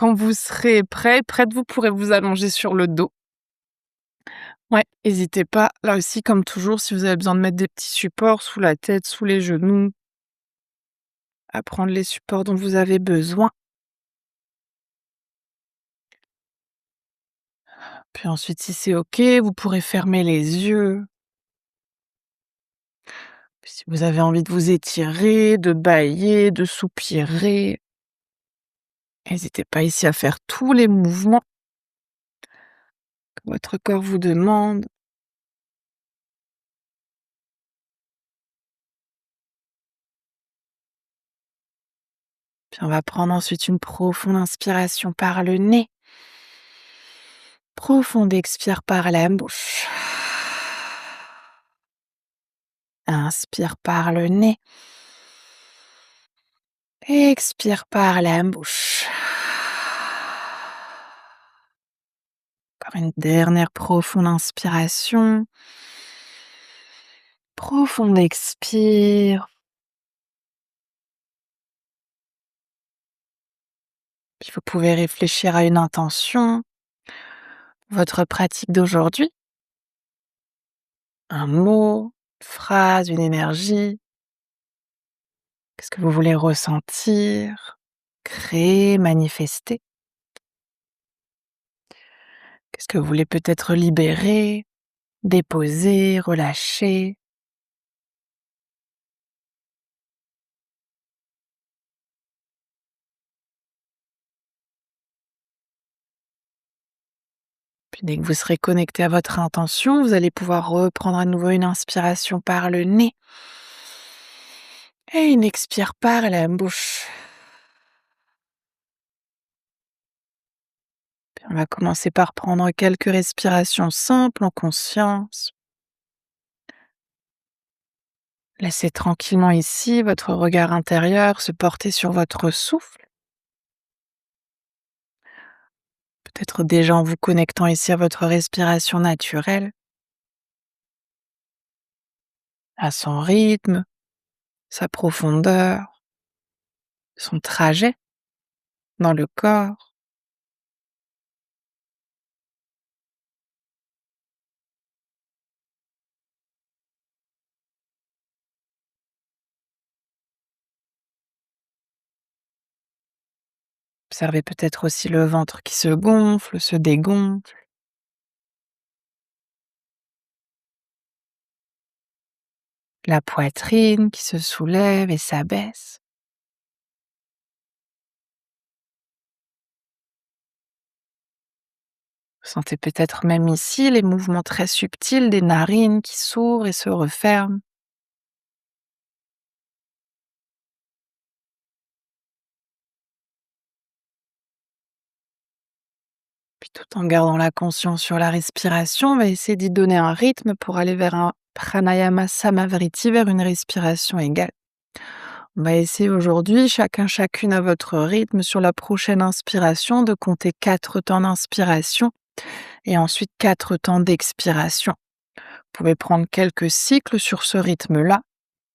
quand vous serez prête, vous pourrez vous allonger sur le dos. Ouais, hésitez pas. Là aussi, comme toujours, si vous avez besoin de mettre des petits supports sous la tête, sous les genoux, à prendre les supports dont vous avez besoin. Puis ensuite, si c'est OK, vous pourrez fermer les yeux. Puis si vous avez envie de vous étirer, de bâiller, de soupirer, n'hésitez pas ici à faire tous les mouvements que votre corps vous demande. Puis on va prendre ensuite une profonde inspiration par le nez. Profonde expire par la bouche. Inspire par le nez. Expire par la bouche. Encore une dernière profonde inspiration. Profonde expire. Puis vous pouvez réfléchir à une intention, votre pratique d'aujourd'hui, un mot, une phrase, une énergie. Qu'est-ce que vous voulez ressentir, créer, manifester? Qu'est-ce que vous voulez peut-être libérer, déposer, relâcher? Puis dès que vous serez connecté à votre intention, vous allez pouvoir reprendre à nouveau une inspiration par le nez et une expire par la bouche. Puis on va commencer par prendre quelques respirations simples en conscience. Laissez tranquillement ici votre regard intérieur se porter sur votre souffle. Peut-être déjà en vous connectant ici à votre respiration naturelle, à son rythme, sa profondeur, son trajet dans le corps. Observez peut-être aussi le ventre qui se gonfle, se dégonfle, la poitrine qui se soulève et s'abaisse. Vous sentez peut-être même ici les mouvements très subtils des narines qui s'ouvrent et se referment. Puis tout en gardant la conscience sur la respiration, on va essayer d'y donner un rythme pour aller vers un pranayama samavriti, vers une respiration égale. On va essayer aujourd'hui, chacune à votre rythme, sur la prochaine inspiration, de compter 4 temps d'inspiration et ensuite 4 temps d'expiration. Vous pouvez prendre quelques cycles sur ce rythme-là.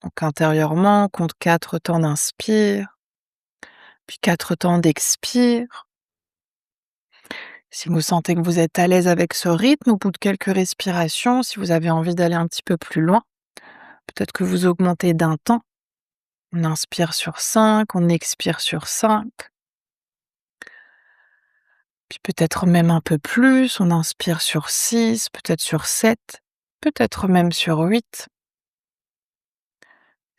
Donc intérieurement, on compte 4 temps d'inspire, puis 4 temps d'expire. Si vous sentez que vous êtes à l'aise avec ce rythme, au bout de quelques respirations, si vous avez envie d'aller un petit peu plus loin, peut-être que vous augmentez d'un temps. On inspire sur 5, on expire sur 5, puis peut-être même un peu plus, on inspire sur 6, peut-être sur 7, peut-être même sur 8.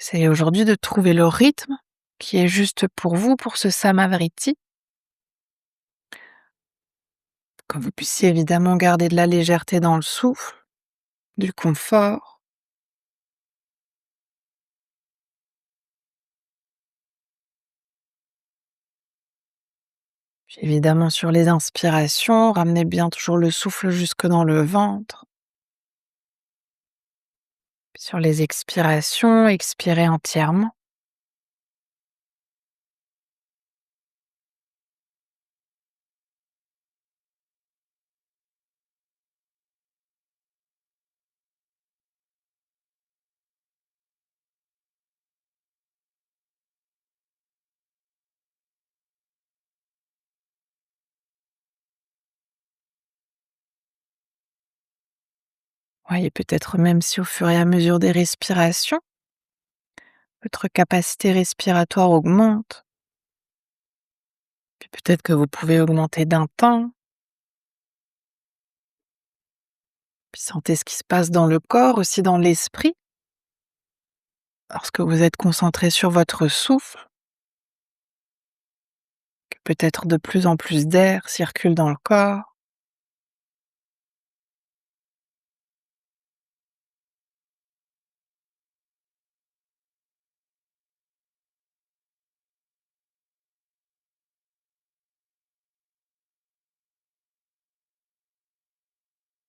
Essayez aujourd'hui de trouver le rythme qui est juste pour vous, pour ce Samavriti, que vous puissiez évidemment garder de la légèreté dans le souffle, du confort. Puis évidemment sur les inspirations, ramenez bien toujours le souffle jusque dans le ventre. Puis sur les expirations, expirez entièrement. Voyez peut-être même si au fur et à mesure des respirations, votre capacité respiratoire augmente, puis peut-être que vous pouvez augmenter d'un temps, puis sentez ce qui se passe dans le corps, aussi dans l'esprit, lorsque vous êtes concentré sur votre souffle, que peut-être de plus en plus d'air circule dans le corps.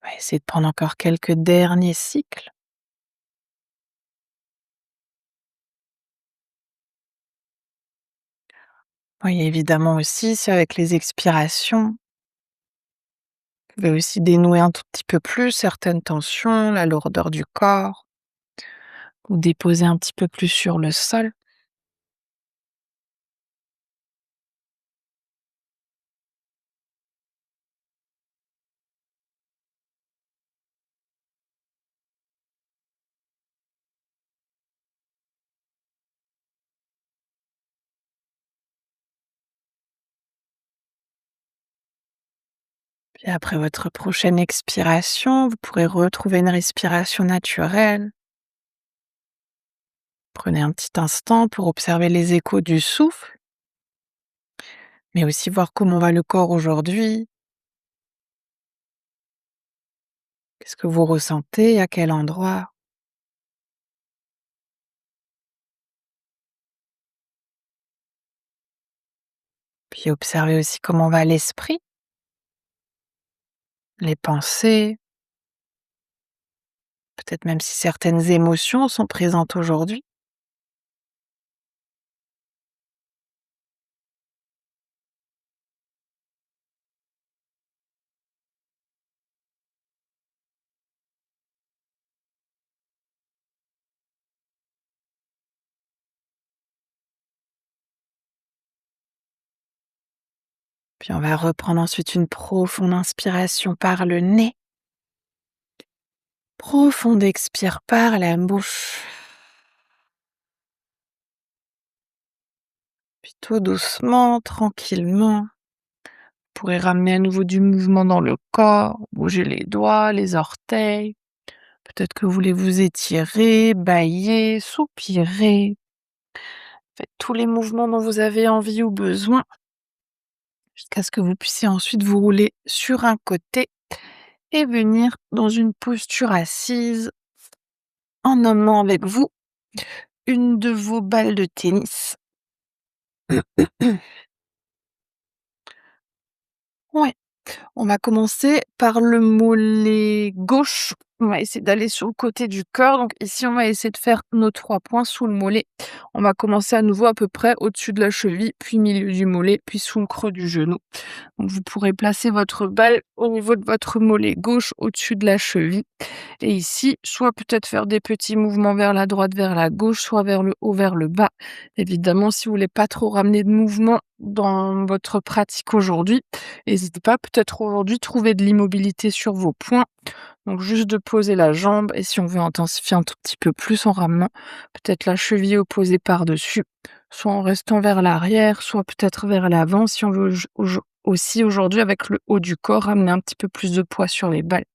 On va essayer de prendre encore quelques derniers cycles. Voyez évidemment aussi si avec les expirations, vous pouvez aussi dénouer un tout petit peu plus certaines tensions, la lourdeur du corps, ou déposer un petit peu plus sur le sol. Puis après votre prochaine expiration, vous pourrez retrouver une respiration naturelle. Prenez un petit instant pour observer les échos du souffle, mais aussi voir comment va le corps aujourd'hui. Qu'est-ce que vous ressentez? À quel endroit? Puis observez aussi comment va l'esprit, les pensées, peut-être même si certaines émotions sont présentes aujourd'hui. Puis on va reprendre ensuite une profonde inspiration par le nez. Profonde expire par la bouche. Puis tout doucement, tranquillement, vous pourrez ramener à nouveau du mouvement dans le corps, bouger les doigts, les orteils. Peut-être que vous voulez vous étirer, bâiller, soupirer. Faites tous les mouvements dont vous avez envie ou besoin, jusqu'à ce que vous puissiez ensuite vous rouler sur un côté et venir dans une posture assise en emmenant avec vous une de vos balles de tennis. Ouais. On va commencer par le mollet gauche. On va essayer d'aller sur le côté du corps. Donc ici, on va essayer de faire nos 3 points sous le mollet. On va commencer à nouveau à peu près au-dessus de la cheville, puis milieu du mollet, puis sous le creux du genou. Donc vous pourrez placer votre balle au niveau de votre mollet gauche, au-dessus de la cheville. Et ici, soit peut-être faire des petits mouvements vers la droite, vers la gauche, soit vers le haut, vers le bas. Évidemment, si vous voulez pas trop ramener de mouvement dans votre pratique aujourd'hui, n'hésitez pas, peut-être aujourd'hui, trouver de l'immobilité sur vos poings. Donc juste de poser la jambe et si on veut intensifier un tout petit peu plus en ramenant peut-être la cheville opposée par-dessus, soit en restant vers l'arrière, soit peut-être vers l'avant si on veut aussi aujourd'hui avec le haut du corps ramener un petit peu plus de poids sur les balles.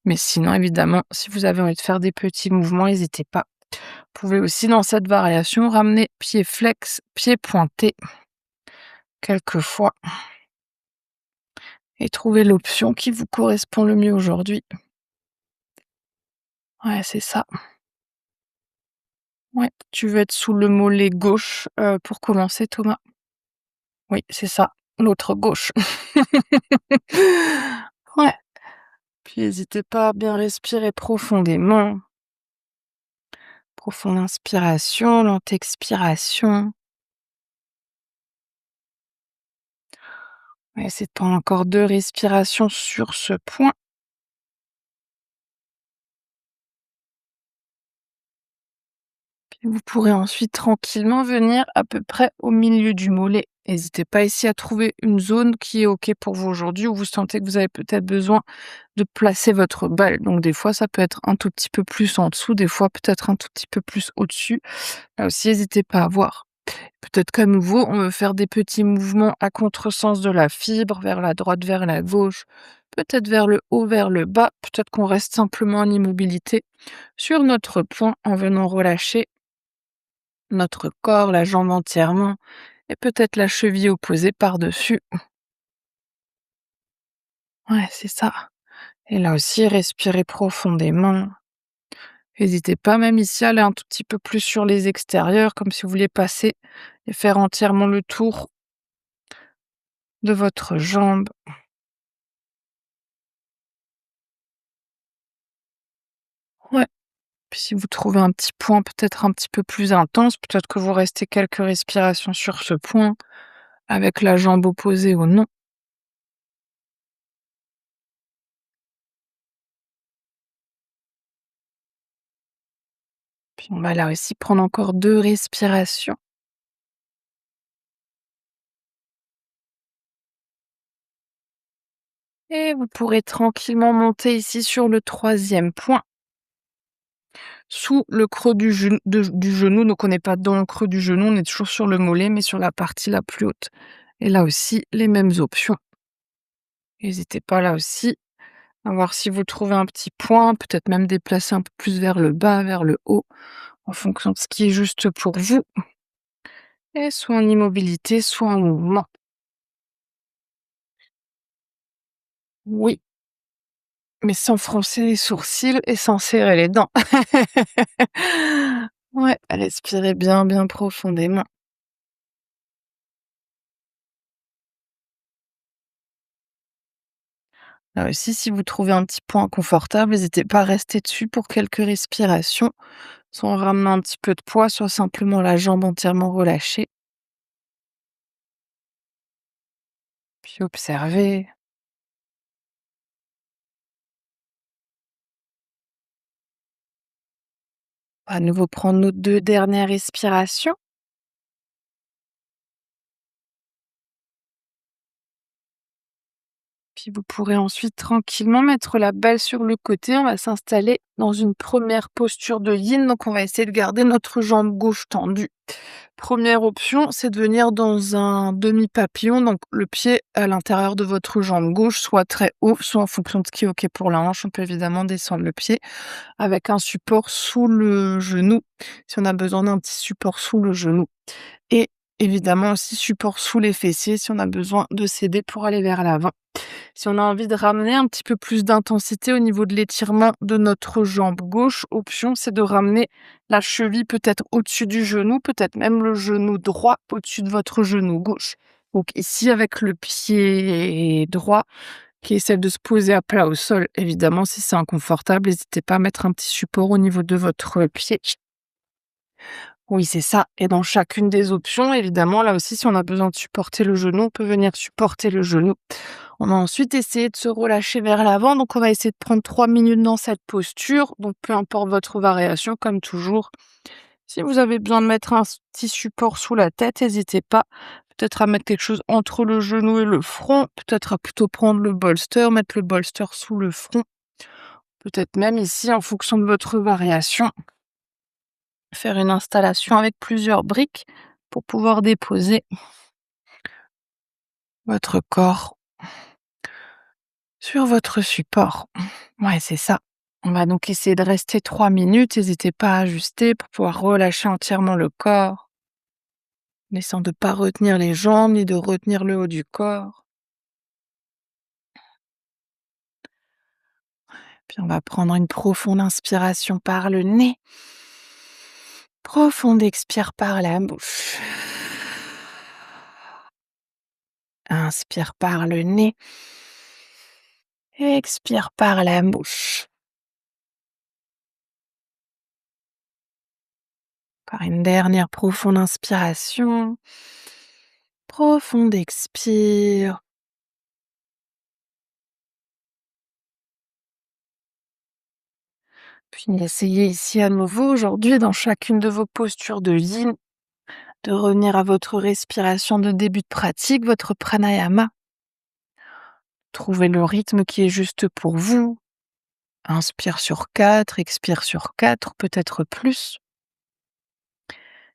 Mais sinon évidemment, si vous avez envie de faire des petits mouvements, n'hésitez pas. Vous pouvez aussi dans cette variation ramener pied flex, pied pointé quelques fois et trouver l'option qui vous correspond le mieux aujourd'hui. Ouais, c'est ça. Ouais, tu veux être sous le mollet gauche, pour commencer, Thomas? Oui, c'est ça, l'autre gauche. Ouais, puis n'hésitez pas à bien respirer profondément. Profonde inspiration, lente expiration. On va essayer de prendre encore 2 respirations sur ce point. Puis vous pourrez ensuite tranquillement venir à peu près au milieu du mollet. N'hésitez pas ici à trouver une zone qui est OK pour vous aujourd'hui, où vous sentez que vous avez peut-être besoin de placer votre balle. Donc des fois, ça peut être un tout petit peu plus en dessous, des fois peut-être un tout petit peu plus au-dessus. Là aussi, n'hésitez pas à voir. Peut-être qu'à nouveau, on veut faire des petits mouvements à contresens de la fibre, vers la droite, vers la gauche, peut-être vers le haut, vers le bas. Peut-être qu'on reste simplement en immobilité sur notre point en venant relâcher notre corps, la jambe entièrement, et peut-être la cheville opposée par-dessus. Ouais, c'est ça. Et là aussi, respirez profondément. N'hésitez pas même ici à aller un tout petit peu plus sur les extérieurs, comme si vous vouliez passer et faire entièrement le tour de votre jambe. Ouais. Puis si vous trouvez un petit point peut-être un petit peu plus intense, peut-être que vous restez quelques respirations sur ce point, avec la jambe opposée ou non. Puis on va là aussi prendre encore 2 respirations. Et vous pourrez tranquillement monter ici sur le troisième point, sous le creux du genou. Donc on n'est pas dans le creux du genou, on est toujours sur le mollet, mais sur la partie la plus haute. Et là aussi, les mêmes options. N'hésitez pas là aussi à voir si vous trouvez un petit point, peut-être même déplacer un peu plus vers le bas, vers le haut, en fonction de ce qui est juste pour vous. Et soit en immobilité, soit en mouvement. Oui, mais sans froncer les sourcils et sans serrer les dents. Ouais, respirez bien, bien profondément. Là aussi, si vous trouvez un petit point confortable, n'hésitez pas à rester dessus pour quelques respirations, soit en ramenant un petit peu de poids, soit simplement la jambe entièrement relâchée. Puis observez. À nouveau prendre nos 2 dernières respirations. Puis vous pourrez ensuite tranquillement mettre la balle sur le côté. On va s'installer dans une première posture de yin. Donc on va essayer de garder notre jambe gauche tendue. Première option, c'est de venir dans un demi-papillon, donc le pied à l'intérieur de votre jambe gauche, soit très haut, soit en fonction de ce qui est OK pour la hanche. On peut évidemment descendre le pied avec un support sous le genou, si on a besoin d'un petit support sous le genou. Et évidemment aussi support sous les fessiers si on a besoin de s'aider pour aller vers l'avant. Si on a envie de ramener un petit peu plus d'intensité au niveau de l'étirement de notre jambe gauche, option, c'est de ramener la cheville peut-être au-dessus du genou, peut-être même le genou droit au-dessus de votre genou gauche. Donc ici, avec le pied droit qui essaie de se poser à plat au sol, évidemment, si c'est inconfortable, n'hésitez pas à mettre un petit support au niveau de votre pied. Oui, c'est ça. Et dans chacune des options, évidemment, là aussi, si on a besoin de supporter le genou, on peut venir supporter le genou. On va ensuite essayer de se relâcher vers l'avant. Donc, on va essayer de prendre 3 minutes dans cette posture. Donc, peu importe votre variation, comme toujours. Si vous avez besoin de mettre un petit support sous la tête, n'hésitez pas. Peut-être à mettre quelque chose entre le genou et le front. Peut-être à plutôt prendre le bolster, mettre le bolster sous le front. Peut-être même ici, en fonction de votre variation, faire une installation avec plusieurs briques pour pouvoir déposer votre corps sur votre support. Ouais, c'est ça. On va donc essayer de rester 3 minutes. N'hésitez pas à ajuster pour pouvoir relâcher entièrement le corps, en essayant de ne pas retenir les jambes ni de retenir le haut du corps. Puis on va prendre une profonde inspiration par le nez. Profonde expire par la bouche. Inspire par le nez. Expire par la bouche. Encore une dernière profonde inspiration. Profonde expire. Puis essayez ici à nouveau aujourd'hui dans chacune de vos postures de yin de revenir à votre respiration de début de pratique, votre pranayama. Trouvez le rythme qui est juste pour vous. Inspire sur 4, expire sur 4, peut-être plus.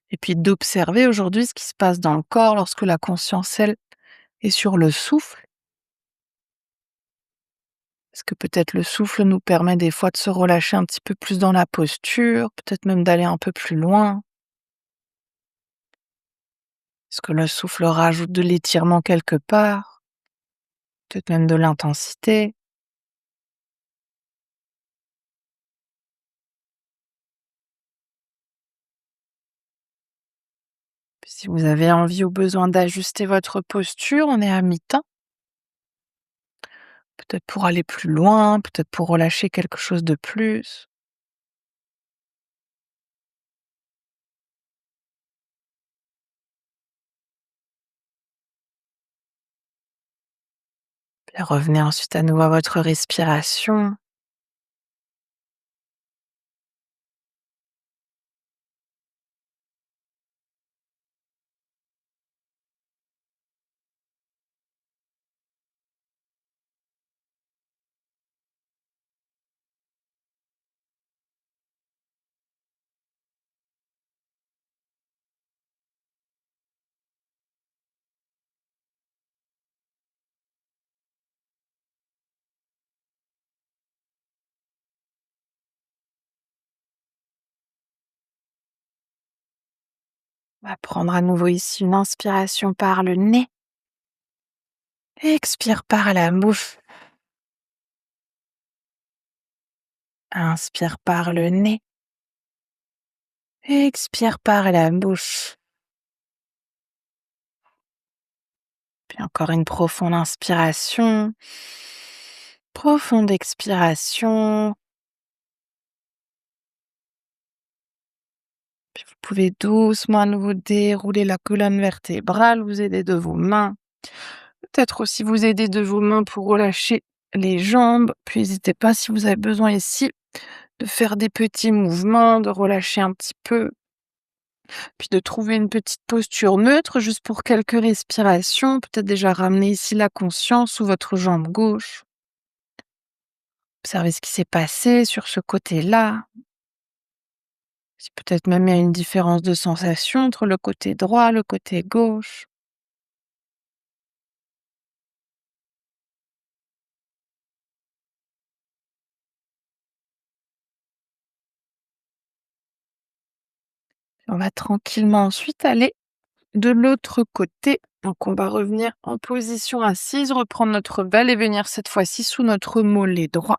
Et puis d'observer aujourd'hui ce qui se passe dans le corps lorsque la conscience, elle, est sur le souffle. Parce que peut-être le souffle nous permet des fois de se relâcher un petit peu plus dans la posture, peut-être même d'aller un peu plus loin. Est-ce que le souffle rajoute de l'étirement quelque part? Peut-être même de l'intensité? Puis si vous avez envie ou besoin d'ajuster votre posture, on est à mi-temps. Peut-être pour aller plus loin, peut-être pour relâcher quelque chose de plus. Puis revenez ensuite à nouveau à votre respiration. On va prendre à nouveau ici une inspiration par le nez. Expire par la bouche. Inspire par le nez. Expire par la bouche. Puis encore une profonde inspiration. Profonde expiration. Puis vous pouvez doucement à nouveau dérouler la colonne vertébrale, vous aider de vos mains. Peut-être aussi vous aider de vos mains pour relâcher les jambes. Puis n'hésitez pas si vous avez besoin ici de faire des petits mouvements, de relâcher un petit peu, puis de trouver une petite posture neutre juste pour quelques respirations. Peut-être déjà ramener ici la conscience sous votre jambe gauche. Observez ce qui s'est passé sur ce côté-là. Si peut-être même il y a une différence de sensation entre le côté droit, le côté gauche. On va tranquillement ensuite aller de l'autre côté. Donc on va revenir en position assise, reprendre notre balle et venir cette fois-ci sous notre mollet droit.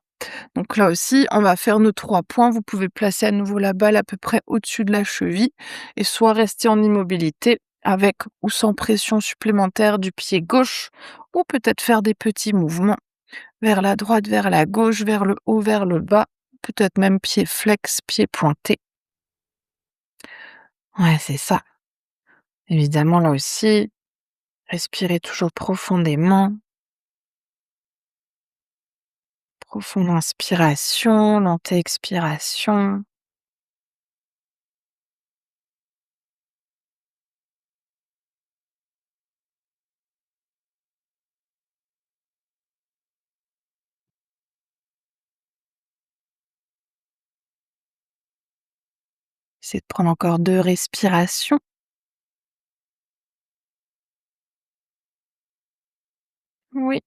Donc là aussi, on va faire nos 3 points. Vous pouvez placer à nouveau la balle à peu près au-dessus de la cheville et soit rester en immobilité avec ou sans pression supplémentaire du pied gauche ou peut-être faire des petits mouvements vers la droite, vers la gauche, vers le haut, vers le bas, peut-être même pied flex, pied pointé. Ouais, c'est ça. Évidemment, là aussi, respirez toujours profondément. Profonde inspiration, lente expiration. Essayez de prendre encore 2 respirations. Oui,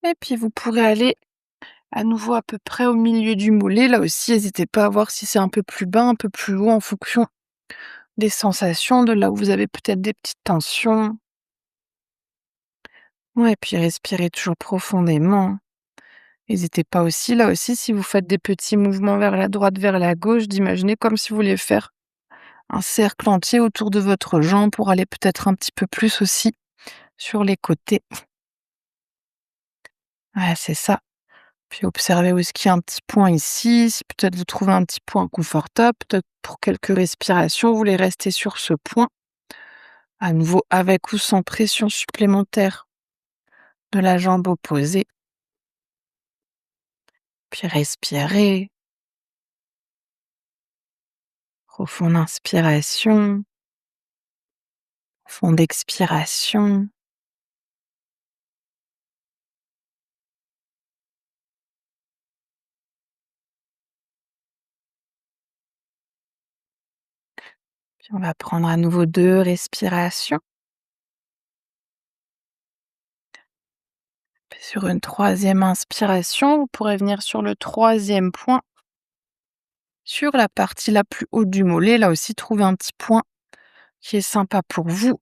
et puis vous pourrez aller à nouveau à peu près au milieu du mollet. Là aussi, n'hésitez pas à voir si c'est un peu plus bas, un peu plus haut en fonction des sensations, de là où vous avez peut-être des petites tensions. Ouais, puis respirez toujours profondément. N'hésitez pas aussi, là aussi, si vous faites des petits mouvements vers la droite, vers la gauche, d'imaginer comme si vous vouliez faire un cercle entier autour de votre jambe pour aller peut-être un petit peu plus aussi sur les côtés. Ouais, c'est ça. Puis observez où est-ce qu'il y a un petit point ici, si peut-être vous trouvez un petit point confortable, peut-être pour quelques respirations, vous voulez rester sur ce point, à nouveau avec ou sans pression supplémentaire de la jambe opposée. Puis respirez, Profonde inspiration, profonde expiration. Puis on va prendre à nouveau 2 respirations. Puis sur une troisième inspiration, vous pourrez venir sur le troisième point, sur la partie la plus haute du mollet. Là aussi, trouver un petit point qui est sympa pour vous,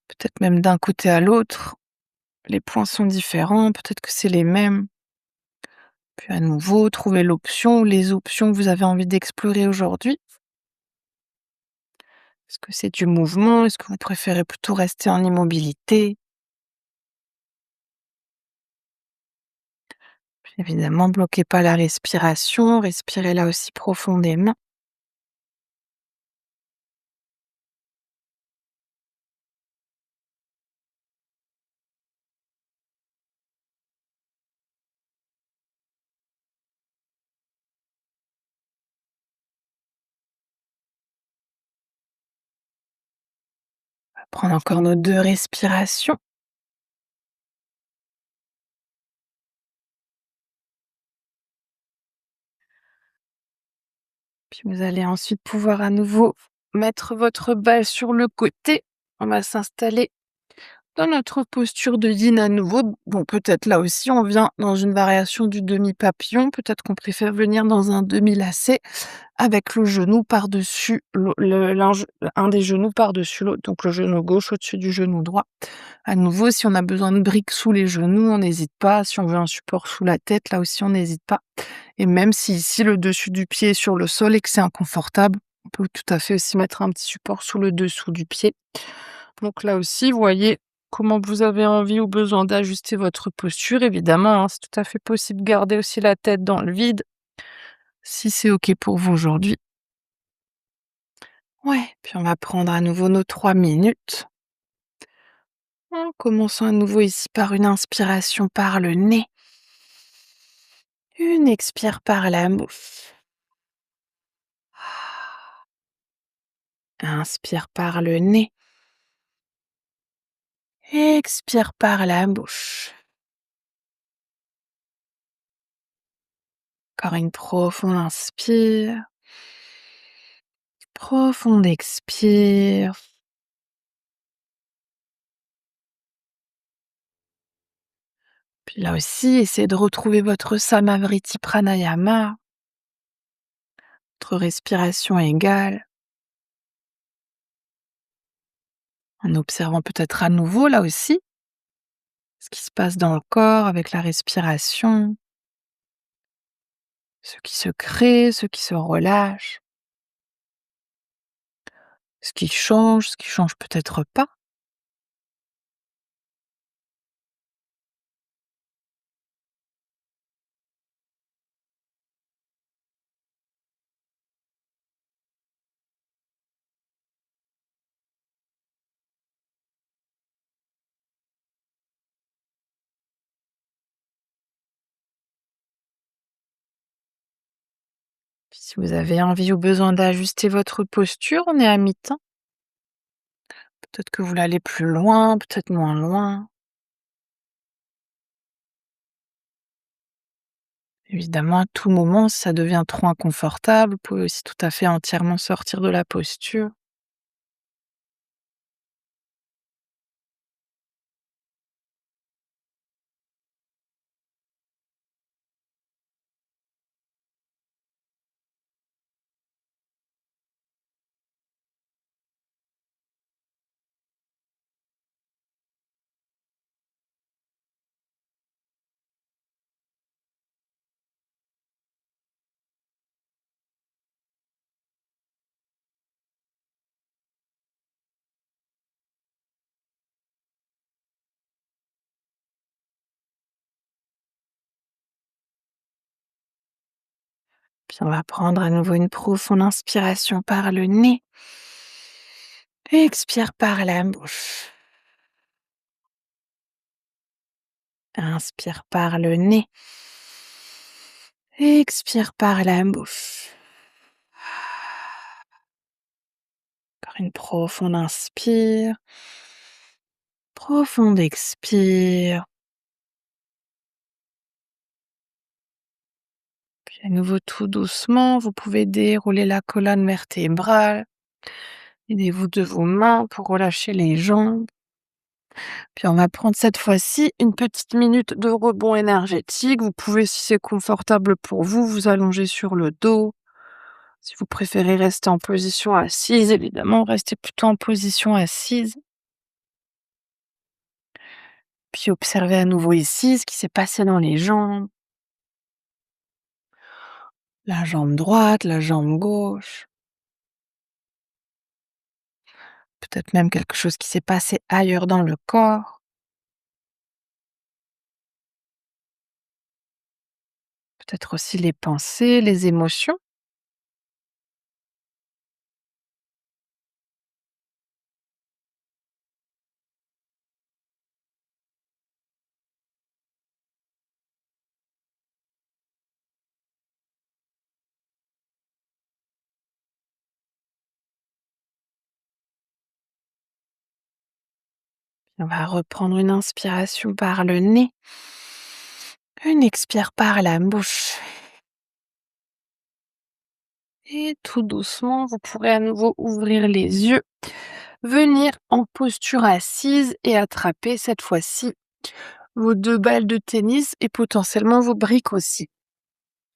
peut-être même d'un côté à l'autre. Les points sont différents, peut-être que c'est les mêmes. Puis à nouveau, trouver l'option ou les options que vous avez envie d'explorer aujourd'hui. Est-ce que c'est du mouvement? Est-ce que vous préférez plutôt rester en immobilité? Puis évidemment, bloquez pas la respiration, respirez là aussi profondément. On va prendre encore nos 2 respirations. Puis vous allez ensuite pouvoir à nouveau mettre votre balle sur le côté. On va s'installer dans notre posture de yin à nouveau. Bon, peut-être là aussi, on vient dans une variation du demi-papillon. Peut-être qu'on préfère venir dans un demi-lacet avec le genou par-dessus un des genoux par-dessus l'autre. Donc le genou gauche au-dessus du genou droit. À nouveau, si on a besoin de briques sous les genoux, on n'hésite pas. Si on veut un support sous la tête, là aussi, on n'hésite pas. Et même si ici, le dessus du pied est sur le sol et que c'est inconfortable, on peut tout à fait aussi mettre un petit support sous le dessous du pied. Donc là aussi, vous voyez comment vous avez envie ou besoin d'ajuster votre posture. Évidemment, hein, c'est tout à fait possible de garder aussi la tête dans le vide, si c'est OK pour vous aujourd'hui. Ouais, puis on va prendre à nouveau nos 3 minutes. En commençant à nouveau ici par une inspiration par le nez. Une expire par la bouche. Inspire par le nez. Expire par la bouche. Encore une profonde inspire. Profonde expire. Puis là aussi, essayez de retrouver votre Samavriti Pranayama, votre respiration égale, en observant peut-être à nouveau là aussi ce qui se passe dans le corps avec la respiration, ce qui se crée, ce qui se relâche, ce qui change peut-être pas. Puis si vous avez envie ou besoin d'ajuster votre posture, on est à mi-temps. Peut-être que vous voulez aller plus loin, peut-être moins loin. Évidemment, à tout moment, si ça devient trop inconfortable, vous pouvez aussi tout à fait entièrement sortir de la posture. Puis on va prendre à nouveau une profonde inspiration par le nez. Expire par la bouche. Inspire par le nez. Expire par la bouche. Une profonde inspire, profonde expire. Puis à nouveau tout doucement, vous pouvez dérouler la colonne vertébrale. Aidez-vous de vos mains pour relâcher les jambes. Puis on va prendre cette fois-ci une petite minute de rebond énergétique. Vous pouvez, si c'est confortable pour vous, vous allonger sur le dos. Si vous préférez rester en position assise, évidemment, restez plutôt en position assise. Puis observez à nouveau ici ce qui s'est passé dans les jambes. La jambe droite, la jambe gauche. Peut-être même quelque chose qui s'est passé ailleurs dans le corps. Peut-être aussi les pensées, les émotions. On va reprendre une inspiration par le nez. Une expire par la bouche. Et tout doucement, vous pourrez à nouveau ouvrir les yeux, venir en posture assise et attraper cette fois-ci vos 2 balles de tennis et potentiellement vos briques aussi.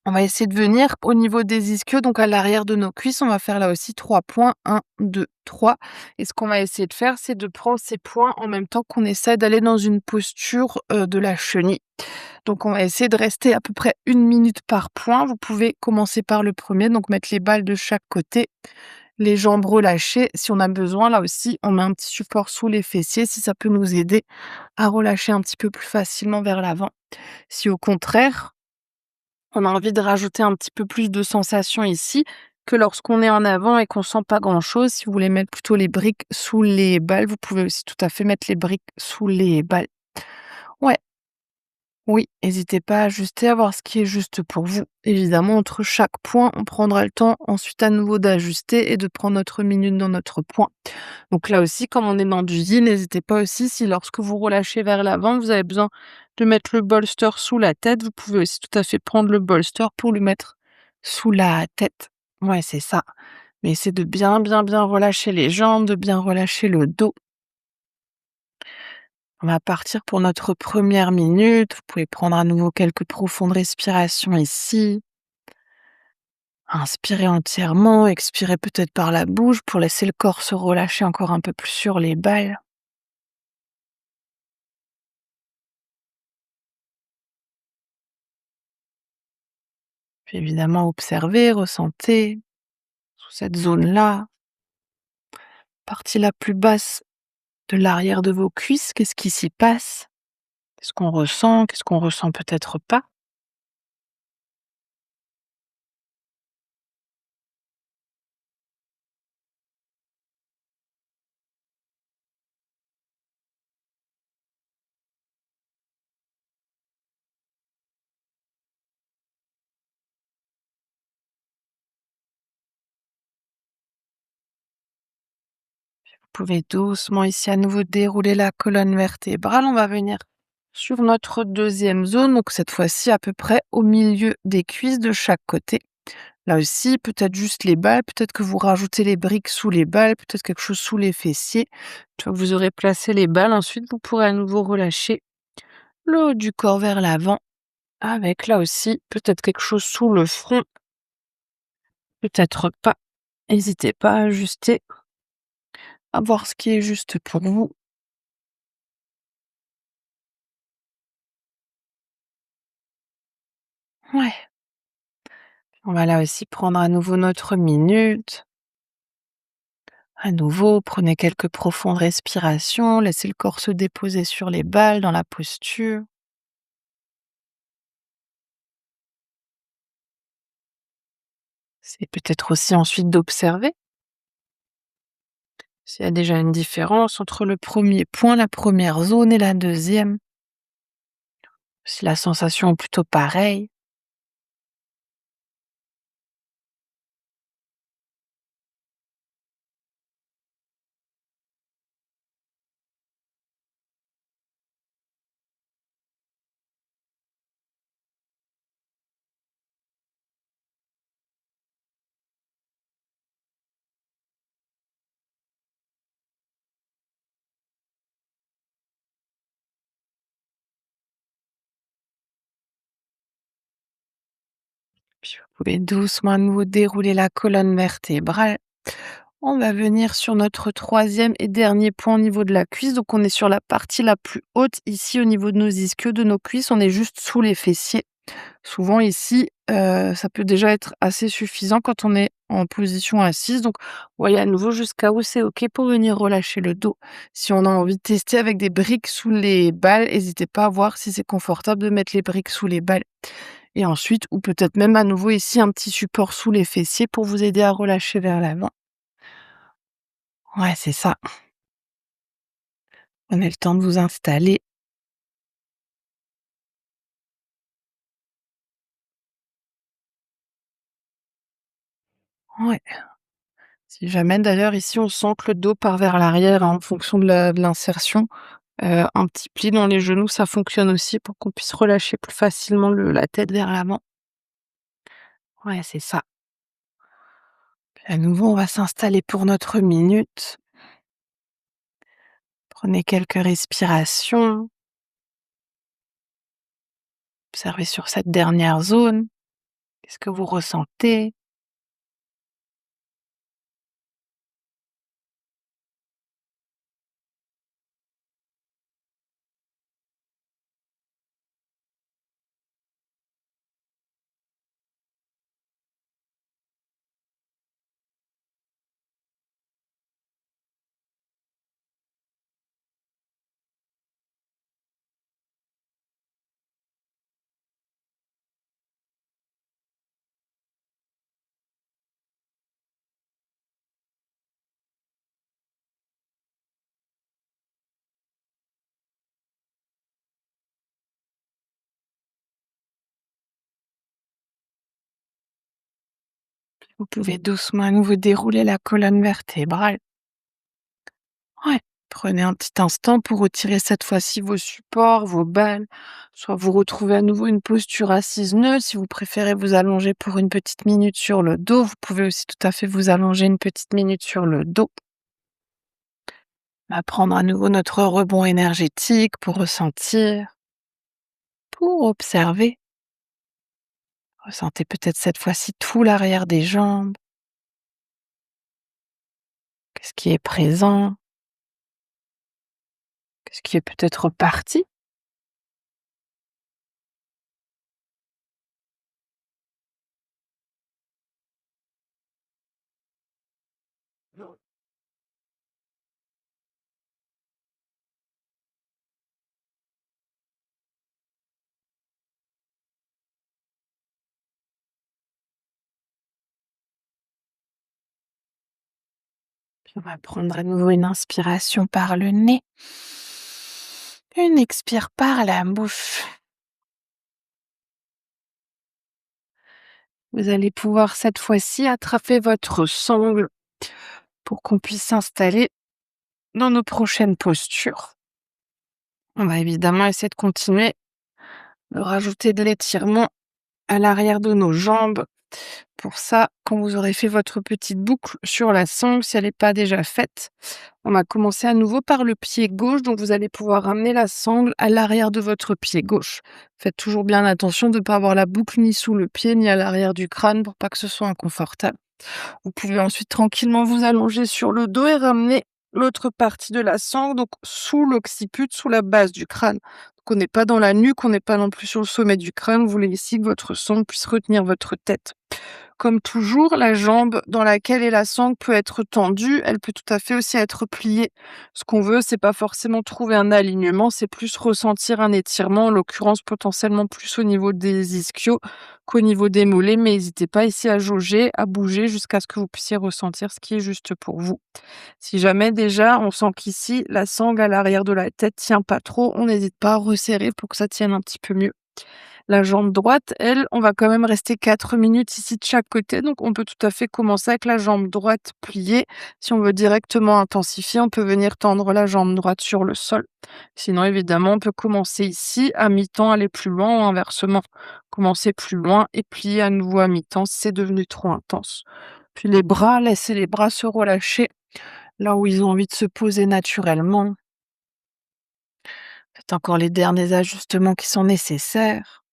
On va essayer de venir au niveau des ischios, donc à l'arrière de nos cuisses. On va faire là aussi 3 points. 1, 2, 3. Et ce qu'on va essayer de faire, c'est de prendre ces points en même temps qu'on essaie d'aller dans une posture de la chenille. Donc on va essayer de rester à peu près 1 minute par point. Vous pouvez commencer par le premier, donc mettre les balles de chaque côté, les jambes relâchées. Si on a besoin, là aussi, on met un petit support sous les fessiers si ça peut nous aider à relâcher un petit peu plus facilement vers l'avant. Si au contraire, on a envie de rajouter un petit peu plus de sensations ici que lorsqu'on est en avant et qu'on sent pas grand-chose. Si vous voulez mettre plutôt les briques sous les balles, vous pouvez aussi tout à fait mettre les briques sous les balles. Ouais, oui, n'hésitez pas à ajuster, à voir ce qui est juste pour vous. Évidemment, entre chaque point, on prendra le temps ensuite à nouveau d'ajuster et de prendre notre minute dans notre point. Donc là aussi, comme on est dans du yin, n'hésitez pas aussi, si lorsque vous relâchez vers l'avant, vous avez besoin de mettre le bolster sous la tête, vous pouvez aussi tout à fait prendre le bolster pour le mettre sous la tête. Ouais, c'est ça. Mais c'est de bien, bien, bien relâcher les jambes, de bien relâcher le dos. On va partir pour notre première minute. Vous pouvez prendre à nouveau quelques profondes respirations ici. Inspirez entièrement, expirez peut-être par la bouche pour laisser le corps se relâcher encore un peu plus sur les balles. Puis évidemment, observez, ressentez sous cette zone-là, partie la plus basse de l'arrière de vos cuisses, qu'est-ce qui s'y passe? Qu'est-ce qu'on ressent? Qu'est-ce qu'on ressent peut-être pas? Vous pouvez doucement ici à nouveau dérouler la colonne vertébrale. On va venir sur notre deuxième zone, donc cette fois-ci à peu près au milieu des cuisses de chaque côté. Là aussi, peut-être juste les balles, peut-être que vous rajoutez les briques sous les balles, peut-être quelque chose sous les fessiers. Une fois que vous aurez placé les balles, ensuite vous pourrez à nouveau relâcher le haut du corps vers l'avant, avec là aussi peut-être quelque chose sous le front, peut-être pas. N'hésitez pas à ajuster, à voir ce qui est juste pour vous. Ouais, on va là aussi prendre à nouveau notre minute. À nouveau, prenez quelques profondes respirations, laissez le corps se déposer sur les balles dans la posture. C'est peut-être aussi ensuite d'observer s'il y a déjà une différence entre le premier point, la première zone et la deuxième. Si la sensation est plutôt pareille. Puis vous pouvez doucement à nouveau dérouler la colonne vertébrale. On va venir sur notre troisième et dernier point au niveau de la cuisse. Donc on est sur la partie la plus haute ici au niveau de nos ischios, de nos cuisses. On est juste sous les fessiers. Souvent ici, ça peut déjà être assez suffisant quand on est en position assise. Donc, voyez à nouveau jusqu'à où c'est OK pour venir relâcher le dos. Si on a envie de tester avec des briques sous les balles, n'hésitez pas à voir si c'est confortable de mettre les briques sous les balles. Et ensuite, ou peut-être même à nouveau ici un petit support sous les fessiers pour vous aider à relâcher vers l'avant. Ouais, c'est ça. Prenez le temps de vous installer. Ouais. Si jamais d'ailleurs ici on sent que le dos part vers l'arrière, hein, en fonction de l'insertion, un petit pli dans les genoux, ça fonctionne aussi pour qu'on puisse relâcher plus facilement la tête vers l'avant. Ouais, c'est ça. À nouveau, on va s'installer pour notre minute. Prenez quelques respirations. Observez sur cette dernière zone. Qu'est-ce que vous ressentez? Vous pouvez doucement à nouveau dérouler la colonne vertébrale. Ouais. Prenez un petit instant pour retirer cette fois-ci vos supports, vos balles. Soit vous retrouvez à nouveau une posture assise neutre. Si vous préférez vous allonger pour une petite minute sur le dos, vous pouvez aussi tout à fait vous allonger une petite minute sur le dos. On va prendre à nouveau notre rebond énergétique pour ressentir, pour observer. Ressentez peut-être cette fois-ci tout l'arrière des jambes. Qu'est-ce qui est présent? Qu'est-ce qui est peut-être parti? Puis on va prendre à nouveau une inspiration par le nez. Une expire par la bouche. Vous allez pouvoir cette fois-ci attraper votre sangle pour qu'on puisse s'installer dans nos prochaines postures. On va évidemment essayer de continuer de rajouter de l'étirement à l'arrière de nos jambes. Pour ça, quand vous aurez fait votre petite boucle sur la sangle, si elle n'est pas déjà faite, on va commencer à nouveau par le pied gauche. Donc, vous allez pouvoir ramener la sangle à l'arrière de votre pied gauche. Faites toujours bien attention de ne pas avoir la boucle ni sous le pied ni à l'arrière du crâne pour pas que ce soit inconfortable. Vous pouvez ensuite tranquillement vous allonger sur le dos et ramener l'autre partie de la sangle, donc sous l'occiput, sous la base du crâne. Donc on n'est pas dans la nuque, on n'est pas non plus sur le sommet du crâne. Vous voulez ici que votre sangle puisse retenir votre tête. Comme toujours, la jambe dans laquelle est la sangle peut être tendue, elle peut tout à fait aussi être pliée. Ce qu'on veut, c'est pas forcément trouver un alignement, c'est plus ressentir un étirement, en l'occurrence potentiellement plus au niveau des ischios qu'au niveau des mollets, mais n'hésitez pas ici à jauger, à bouger jusqu'à ce que vous puissiez ressentir ce qui est juste pour vous. Si jamais déjà on sent qu'ici la sangle à l'arrière de la tête tient pas trop, on n'hésite pas à resserrer pour que ça tienne un petit peu mieux. La jambe droite, elle, on va quand même rester 4 minutes ici de chaque côté, donc on peut tout à fait commencer avec la jambe droite pliée. Si on veut directement intensifier, on peut venir tendre la jambe droite sur le sol. Sinon, évidemment, on peut commencer ici, à mi-temps, aller plus loin ou inversement. Commencer plus loin et plier à nouveau à mi-temps si c'est devenu trop intense. Puis les bras, laissez les bras se relâcher là où ils ont envie de se poser naturellement. Faites encore les derniers ajustements qui sont nécessaires.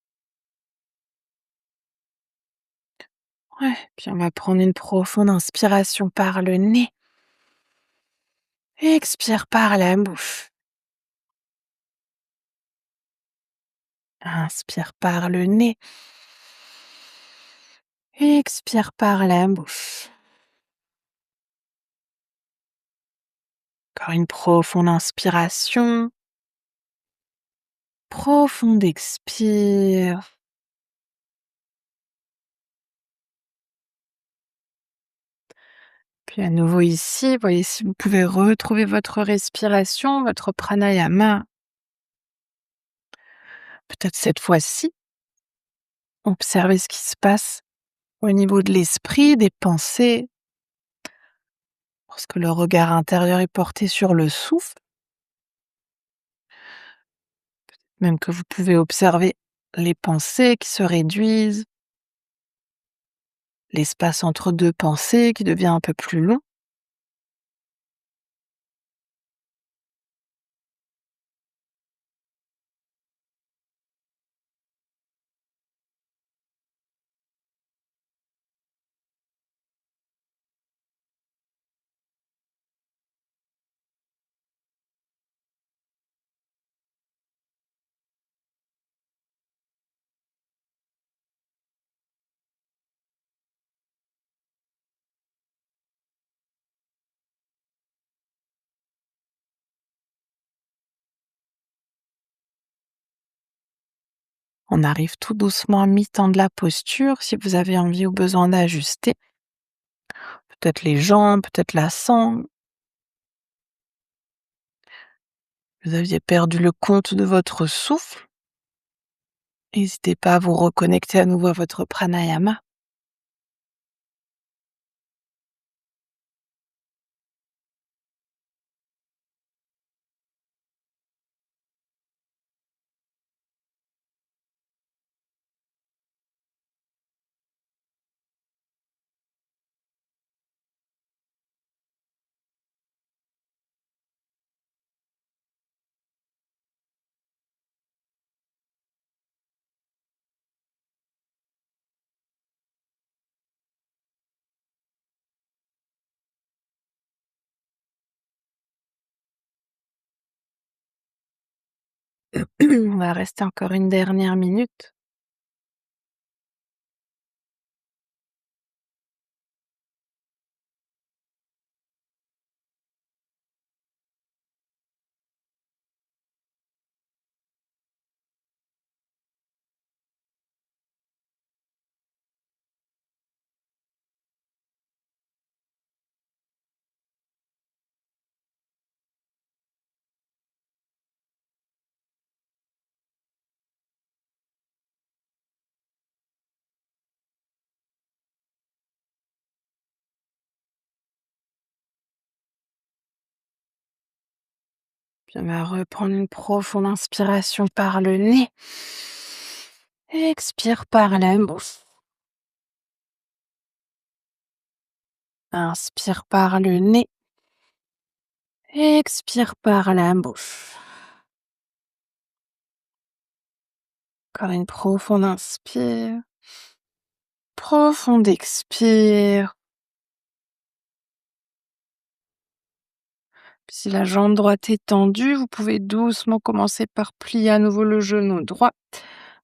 Ouais, puis on va prendre une profonde inspiration par le nez. Expire par la bouche. Inspire par le nez. Expire par la bouche. Encore une profonde inspiration. Profonde expire. Puis à nouveau ici, voyez si vous pouvez retrouver votre respiration, votre pranayama. Peut-être cette fois-ci, observez ce qui se passe au niveau de l'esprit, des pensées, lorsque le regard intérieur est porté sur le souffle, même que vous pouvez observer les pensées qui se réduisent, l'espace entre deux pensées qui devient un peu plus long. On arrive tout doucement à mi-temps de la posture. Si vous avez envie ou besoin d'ajuster, peut-être les jambes, peut-être la sangle. Vous aviez perdu le compte de votre souffle. N'hésitez pas à vous reconnecter à nouveau à votre pranayama. On va rester encore une dernière minute. Puis on va reprendre une profonde inspiration par le nez. Expire par la bouche. Inspire par le nez. Expire par la bouche. Encore une profonde inspire. Profonde expire. Puis si la jambe droite est tendue, vous pouvez doucement commencer par plier à nouveau le genou droit.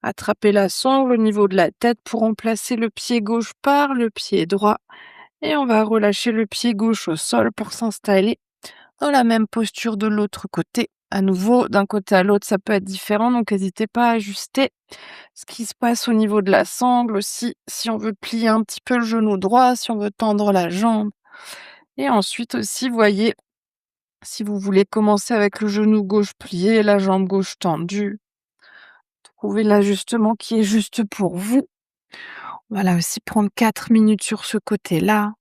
Attraper la sangle au niveau de la tête pour remplacer le pied gauche par le pied droit. Et on va relâcher le pied gauche au sol pour s'installer dans la même posture de l'autre côté. À nouveau, d'un côté à l'autre, ça peut être différent, donc n'hésitez pas à ajuster ce qui se passe au niveau de la sangle aussi, si on veut plier un petit peu le genou droit, si on veut tendre la jambe. Et ensuite aussi, voyez, si vous voulez commencer avec le genou gauche plié, la jambe gauche tendue, trouvez l'ajustement qui est juste pour vous. Voilà, aussi prendre 4 minutes sur ce côté-là.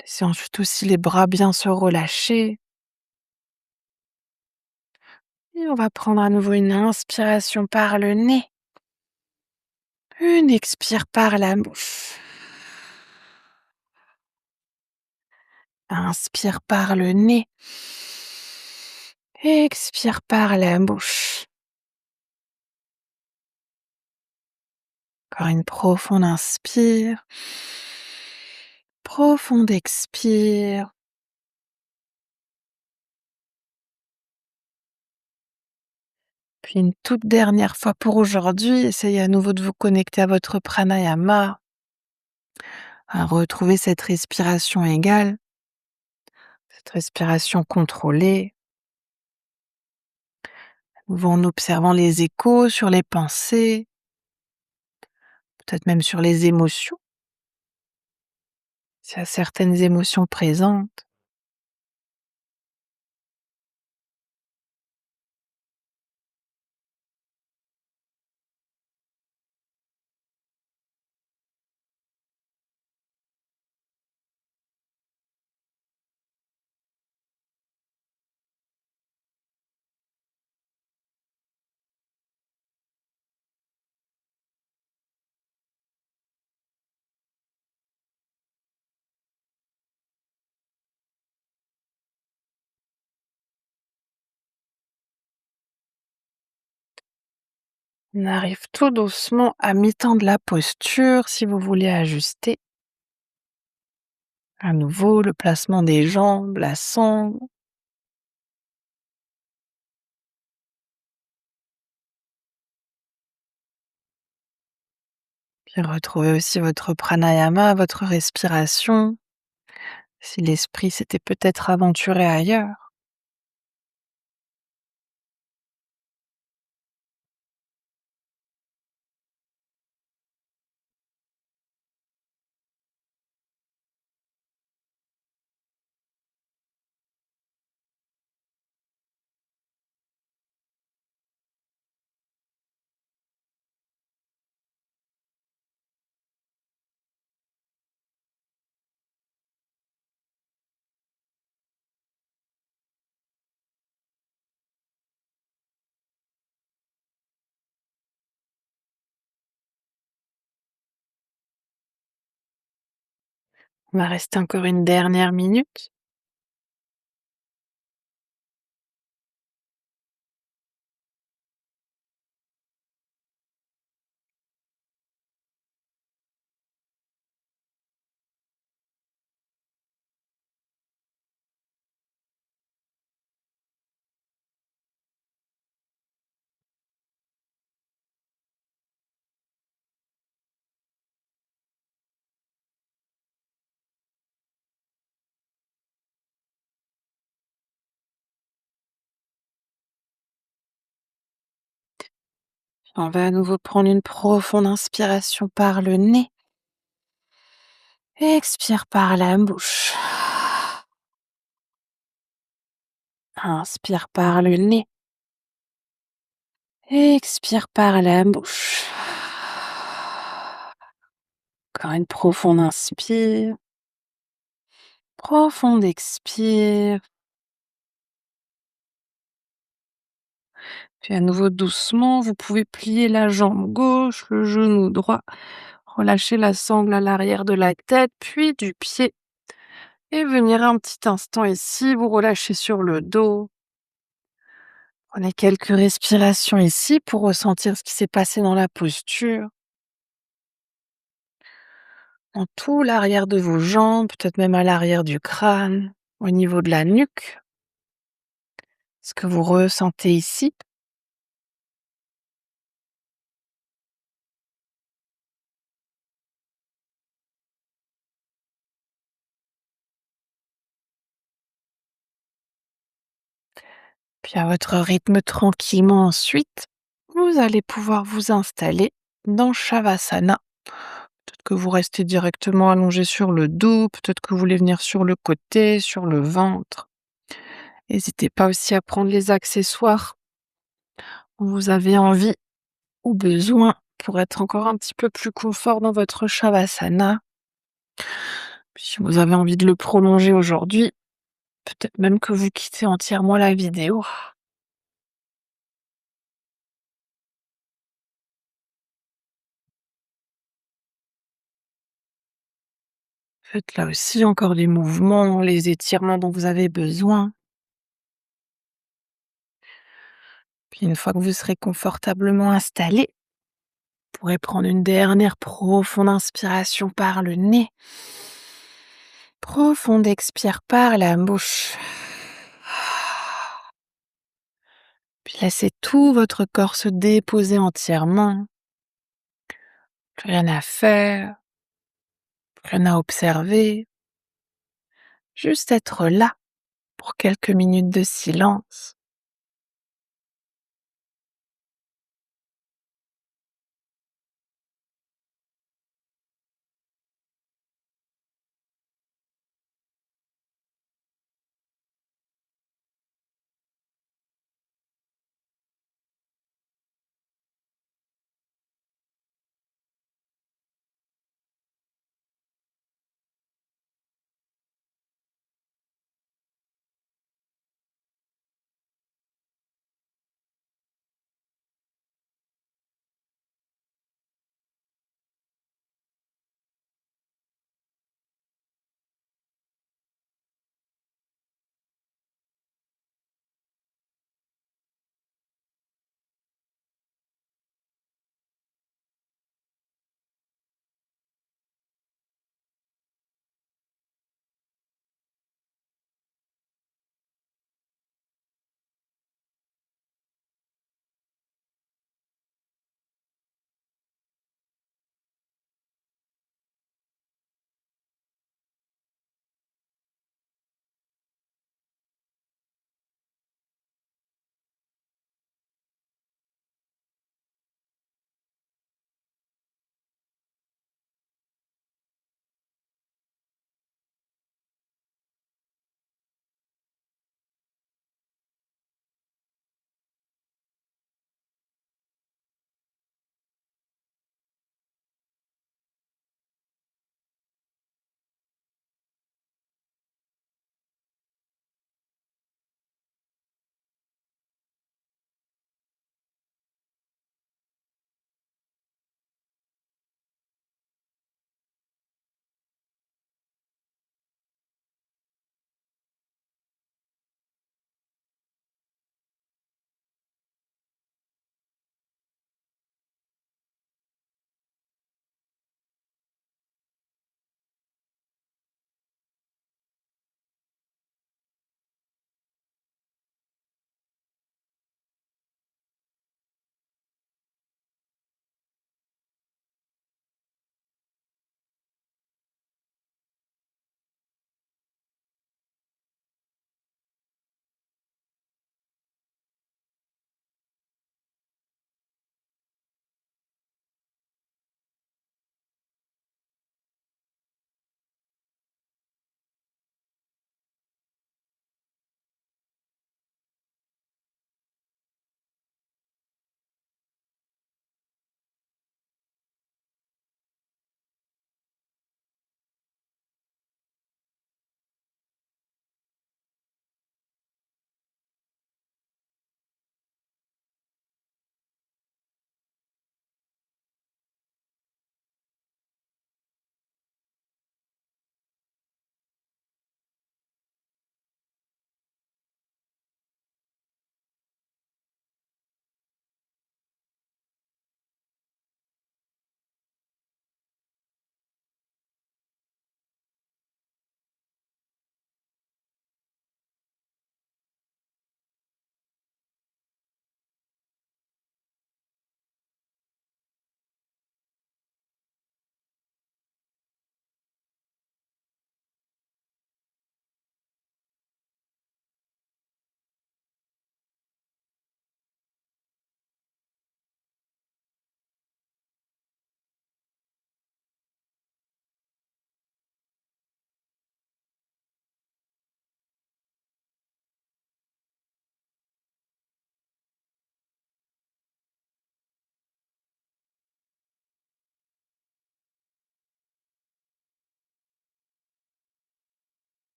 Laissez ensuite aussi les bras bien se relâcher. Et on va prendre à nouveau une inspiration par le nez. Une expire par la bouche. Inspire par le nez. Expire par la bouche. Encore une profonde inspire, profonde expire. Puis une toute dernière fois pour aujourd'hui, essayez à nouveau de vous connecter à votre pranayama, à retrouver cette respiration égale, cette respiration contrôlée, ou en observant les échos sur les pensées, peut-être même sur les émotions, s'il y a certaines émotions présentes. On arrive tout doucement à mi-temps de la posture si vous voulez ajuster. À nouveau, le placement des jambes, la sangle. Puis retrouvez aussi votre pranayama, votre respiration, si l'esprit s'était peut-être aventuré ailleurs. On va rester encore une dernière minute. On va à nouveau prendre une profonde inspiration par le nez. Expire par la bouche. Inspire par le nez. Expire par la bouche. Encore une profonde inspire. Profonde expire. Puis à nouveau doucement, vous pouvez plier la jambe gauche, le genou droit. Relâchez la sangle à l'arrière de la tête, puis du pied. Et venir un petit instant ici, vous relâchez sur le dos. Prenez quelques respirations ici pour ressentir ce qui s'est passé dans la posture. En tout l'arrière de vos jambes, peut-être même à l'arrière du crâne, au niveau de la nuque. Ce que vous ressentez ici. Puis à votre rythme tranquillement ensuite, vous allez pouvoir vous installer dans Shavasana. Peut-être que vous restez directement allongé sur le dos, peut-être que vous voulez venir sur le côté, sur le ventre. N'hésitez pas aussi à prendre les accessoires dont vous avez envie ou besoin pour être encore un petit peu plus confort dans votre Shavasana. Puis si vous avez envie de le prolonger aujourd'hui, peut-être même que vous quittez entièrement la vidéo. Faites là aussi encore les mouvements, les étirements dont vous avez besoin. Puis une fois que vous serez confortablement installé, pourrait prendre une dernière profonde inspiration par le nez. Profonde expire par la bouche. Puis laissez tout votre corps se déposer entièrement. Plus rien à faire, plus rien à observer. Juste être là pour quelques minutes de silence.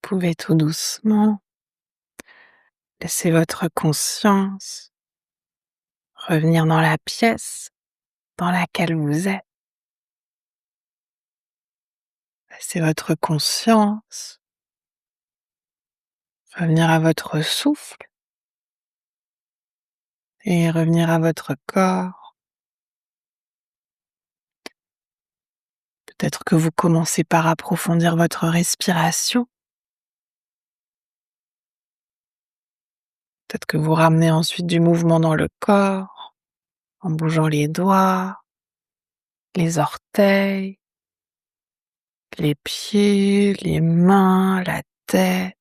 pouvez tout doucement laisser votre conscience revenir dans la pièce dans laquelle vous êtes. Laissez votre conscience revenir à votre souffle et revenir à votre corps. Peut-être que vous commencez par approfondir votre respiration. Peut-être que vous ramenez ensuite du mouvement dans le corps, en bougeant les doigts, les orteils, les pieds, les mains, la tête.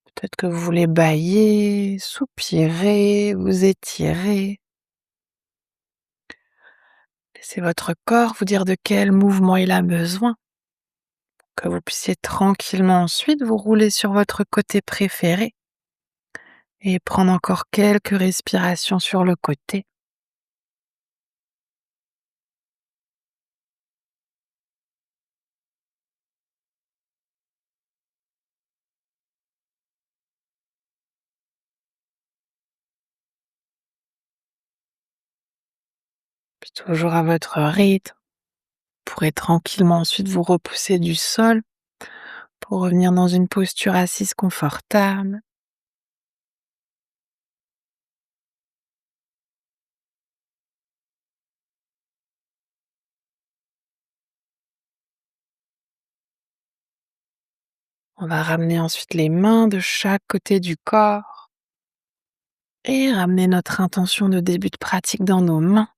Peut-être que vous voulez bâiller, soupirer, vous étirer. Laissez votre corps vous dire de quel mouvement il a besoin, que vous puissiez tranquillement ensuite vous rouler sur votre côté préféré et prendre encore quelques respirations sur le côté. Puis toujours à votre rythme, vous pourrez tranquillement ensuite vous repousser du sol pour revenir dans une posture assise confortable. On va ramener ensuite les mains de chaque côté du corps et ramener notre intention de début de pratique dans nos mains.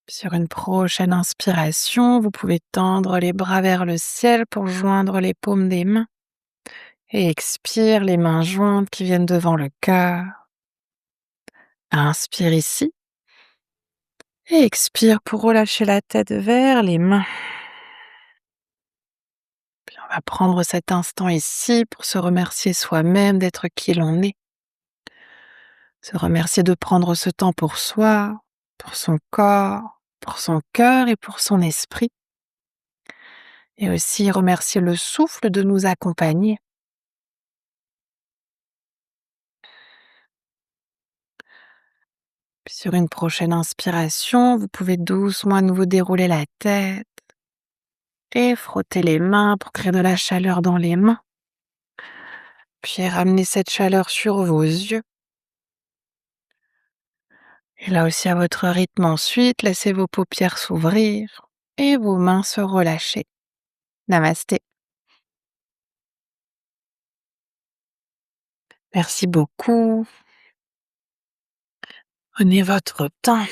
Sur une prochaine inspiration, vous pouvez tendre les bras vers le ciel pour joindre les paumes des mains. Et expire, les mains jointes qui viennent devant le cœur. Inspire ici. Et expire pour relâcher la tête vers les mains. Puis on va prendre cet instant ici pour se remercier soi-même d'être qui l'on est. Se remercier de prendre ce temps pour soi, pour son corps, pour son cœur et pour son esprit. Et aussi remercier le souffle de nous accompagner. Puis sur une prochaine inspiration, vous pouvez doucement à nouveau dérouler la tête et frotter les mains pour créer de la chaleur dans les mains. Puis ramener cette chaleur sur vos yeux. Et là aussi à votre rythme ensuite, laissez vos paupières s'ouvrir et vos mains se relâcher. Namasté. Merci beaucoup. Prenez votre temps.